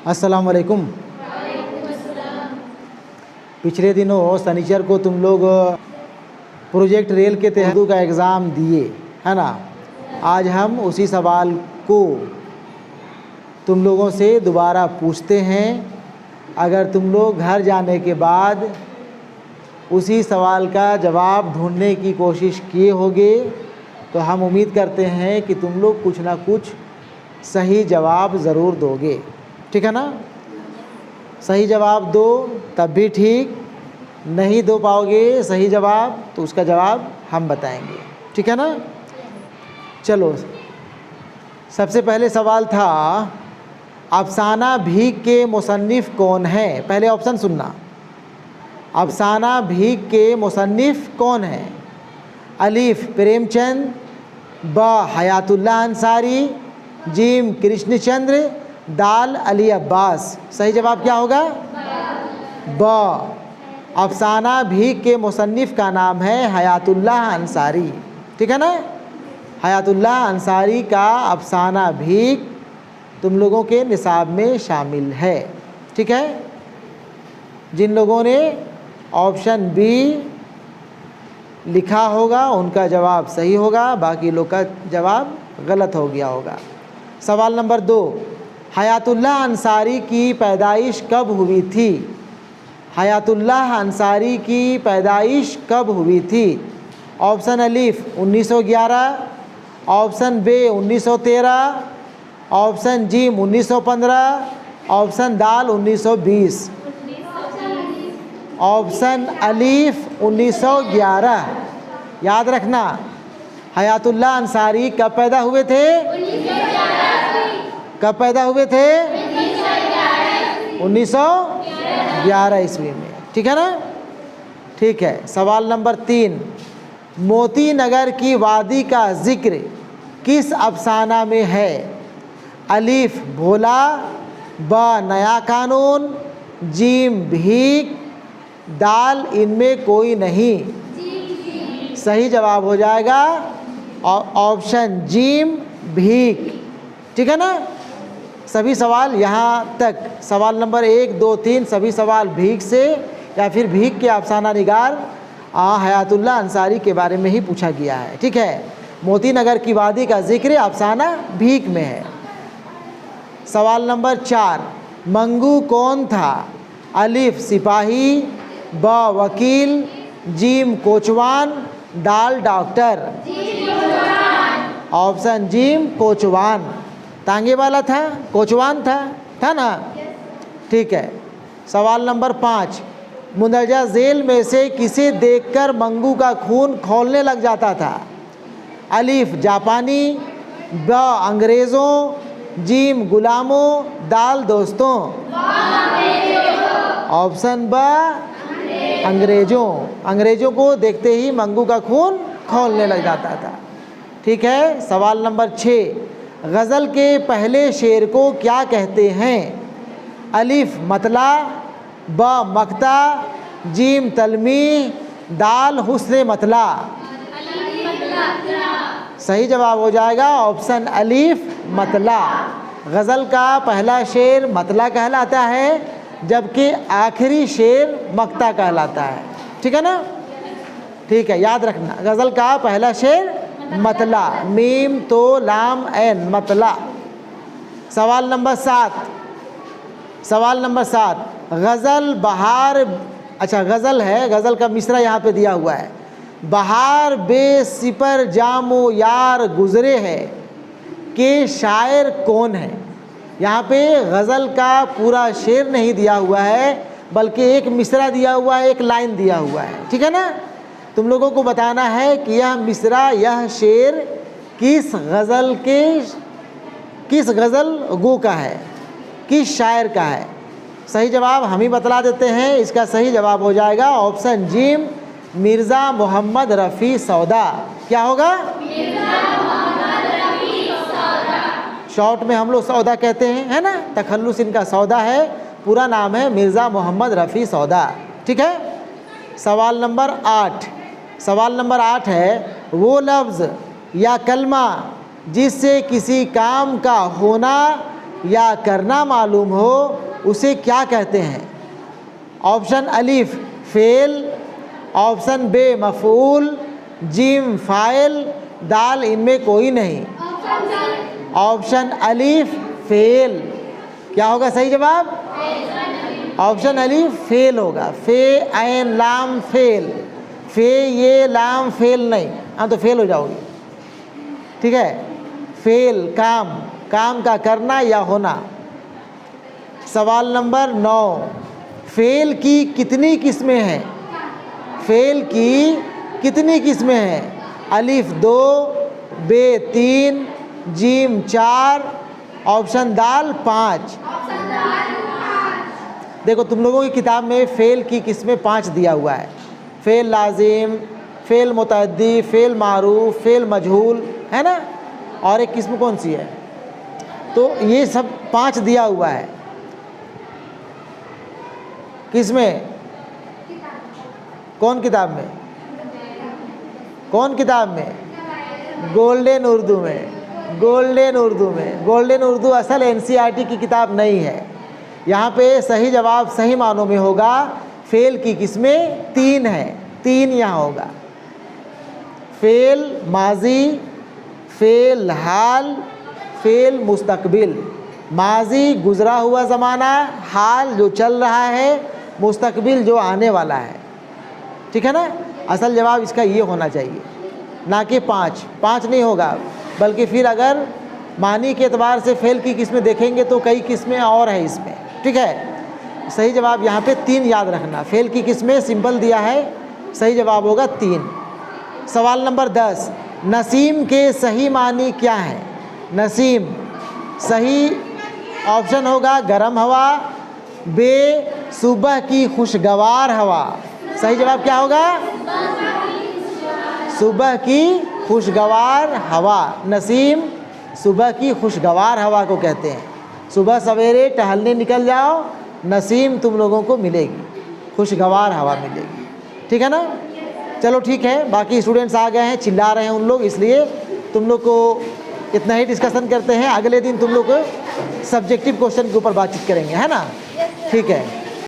अस्सलाम वालेकुम। पिछले दिनों शनिचर को तुम लोग प्रोजेक्ट रेल के तहत उर्दू का एग्ज़ाम दिए है ना। आज हम उसी सवाल को तुम लोगों से दोबारा पूछते हैं। अगर तुम लोग घर जाने के बाद उसी सवाल का जवाब ढूंढने की कोशिश किए होगे तो हम उम्मीद करते हैं कि तुम लोग कुछ ना कुछ सही जवाब ज़रूर दोगे, ठीक है ना। सही जवाब दो तब भी ठीक, नहीं दो पाओगे सही जवाब तो उसका जवाब हम बताएंगे, ठीक है ना। चलो, सबसे पहले सवाल था अफसाना भीख के मुसन्निफ़ कौन है। पहले ऑप्शन सुनना। अफसाना भीख के मुसन्निफ़ कौन है। अलीफ प्रेमचंद, ब हयातुल्लाह अंसारी, जीम कृष्णचंद्र, दाल अली अब्बास। सही जवाब क्या होगा? ब। अफसाना भीख के मुसन्निफ़ का नाम है हयातुल्लाह अंसारी, ठीक है ना। हयातुल्लाह अंसारी का अफसाना भीख तुम लोगों के निसाब में शामिल है, ठीक है। जिन लोगों ने ऑप्शन बी लिखा होगा उनका जवाब सही होगा, बाकी लोग का जवाब गलत हो गया होगा। सवाल नंबर 2, हयातुल्लाह अंसारी की पैदाइश कब हुई थी। हयातुल्लाह अंसारी की पैदाइश कब हुई थी। ऑप्शन अलीफ 1911, ऑप्शन बे 1913, ऑप्शन जीम 1915, ऑप्शन दाल 1920। ऑप्शन अलीफ 1911। याद रखना, हयातुल्लाह अंसारी कब पैदा हुए थे? कब पैदा हुए थे? 1911 ईस्वी में, ठीक है ना। ठीक है। सवाल नंबर 3, मोती नगर की वादी का जिक्र किस अफसाना में है। अलीफ भोला, ब नया कानून, जीम भीख, दाल इनमें कोई नहीं। सही जवाब हो जाएगा ऑप्शन जीम भीख, ठीक है ना। सभी सवाल यहाँ तक, सवाल नंबर 1, 2, 3 सभी सवाल भीख से या फिर भीख के अफसाना निगार हयातुल्लाह अंसारी के बारे में ही पूछा गया है, ठीक है। मोती नगर की वादी का जिक्र अफसाना भीख में है। सवाल नंबर 4, मंगू कौन था। अलिफ सिपाही, ब वकील, जीम कोचवान, दाल डॉक्टर। ऑप्शन जीम कोचवान, तांगे वाला था, कोचवान था ना, ठीक है। सवाल नंबर 5, मुंदरजा झेल में से किसे देखकर मंगू का खून खौलने लग जाता था। अलीफ जापानी, ब अंग्रेज़ों, जीम गुलामों, दाल दोस्तों। ऑप्शन ब अंग्रेज़ों को देखते ही मंगू का खून खौलने लग जाता था, ठीक है। सवाल नंबर 6, गज़ल के पहले शेर को क्या कहते हैं। अलिफ मतला, ब मक्ता, जीम तलमी, दाल हुस्न मतला। सही जवाब हो जाएगा ऑप्शन अलिफ मतला। गज़ल का पहला शेर मतला कहलाता है जबकि आखिरी शेर मक्ता कहलाता है, ठीक है ना। ठीक है, याद रखना, गज़ल का पहला शेर मतला, मीम तो लाम ऐन मतला। सवाल नंबर 7, गज़ल बहार, अच्छा गज़ल है, गज़ल का मिसरा यहाँ पे दिया हुआ है। बहार बेसिपर जामो यार गुज़रे है के शायर कौन है। यहाँ पे गज़ल का पूरा शेर नहीं दिया हुआ है बल्कि एक मिसरा दिया हुआ है, एक लाइन दिया हुआ है, ठीक है ना। तुम लोगों को बताना है कि यह मिसरा, यह शेर किस गज़ल गो का है, किस शायर का है। सही जवाब हम ही बतला देते हैं। इसका सही जवाब हो जाएगा ऑप्शन जीम मिर्ज़ा मोहम्मद रफ़ी सौदा। क्या होगा? शॉर्ट में हम लोग सौदा कहते हैं, है ना, तखल्लुस इनका सौदा है, पूरा नाम है मिर्ज़ा मोहम्मद रफ़ी सौदा, ठीक है। सवाल नंबर 8 है, वो लफ्ज़ या कलमा जिससे किसी काम का होना या करना मालूम हो उसे क्या कहते हैं? ऑप्शन अलिफ फेल, ऑप्शन बे मफूल, जिम फाइल, दाल इनमें कोई नहीं। ऑप्शन अलिफ फेल। क्या होगा सही जवाब? ऑप्शन अलिफ फेल होगा। फे ऐन लाम फेल, फे ये लाम फेल नहीं, हाँ तो फेल हो जाओगे। ठीक है, फेल काम, काम का करना या होना। सवाल नंबर 9, फेल की कितनी किस्में हैं? फेल की कितनी किस्में हैं? अलिफ 2, बे 3, जीम 4, ऑप्शन दाल 5। देखो तुम लोगों की किताब में फ़ेल की किस्में 5 दिया हुआ है। फ़ेल लाजिम, फ़ेल मुतअद्दी, फ़ेल मारूफ, फ़ेल मजहूल, है ना? और एक किस्म कौन सी है? तो ये सब 5 दिया हुआ है। किसमें? कौन किताब में? कौन किताब में? गोल्डन उर्दू में। गोल्डन उर्दू में। गोल्डन उर्दू असल एनसीईआरटी की किताब नहीं है। यहाँ पे सही जवाब सही मानों में होगा। फ़ेल की किस्में 3 हैं, 3 यहाँ होगा। फ़ेल माजी, फ़ेल हाल, फ़ेल मुस्तकबिल। माजी गुज़रा हुआ ज़माना, हाल जो चल रहा है, मुस्तकबिल जो आने वाला है। ठीक है ना? असल जवाब इसका ये होना चाहिए, ना कि 5 नहीं होगा। बल्कि फिर अगर मानी के एतबार से फ़ेल की किस्में देखेंगे तो कई किस्में और है इसमें। ठीक है, सही जवाब यहाँ पे 3 याद रखना। फ़ेल की किस्में सिंपल दिया है, सही जवाब होगा 3। सवाल नंबर 10, नसीम के सही मानी क्या है? नसीम सही ऑप्शन होगा गर्म हवा, बे सुबह की खुशगवार हवा। सही जवाब क्या होगा? सुबह की खुशगवार हवा। नसीम सुबह की खुशगवार हवा को कहते हैं। सुबह सवेरे टहलने निकल जाओ, नसीम तुम लोगों को मिलेगी, खुशगवार हवा मिलेगी। ठीक है ना? चलो ठीक है, बाकी स्टूडेंट्स आ गए हैं, चिल्ला रहे हैं उन लोग, इसलिए तुम लोग को इतना ही डिस्कशन करते हैं। अगले दिन तुम लोग सब्जेक्टिव क्वेश्चन के ऊपर बातचीत करेंगे, है ना? ठीक है।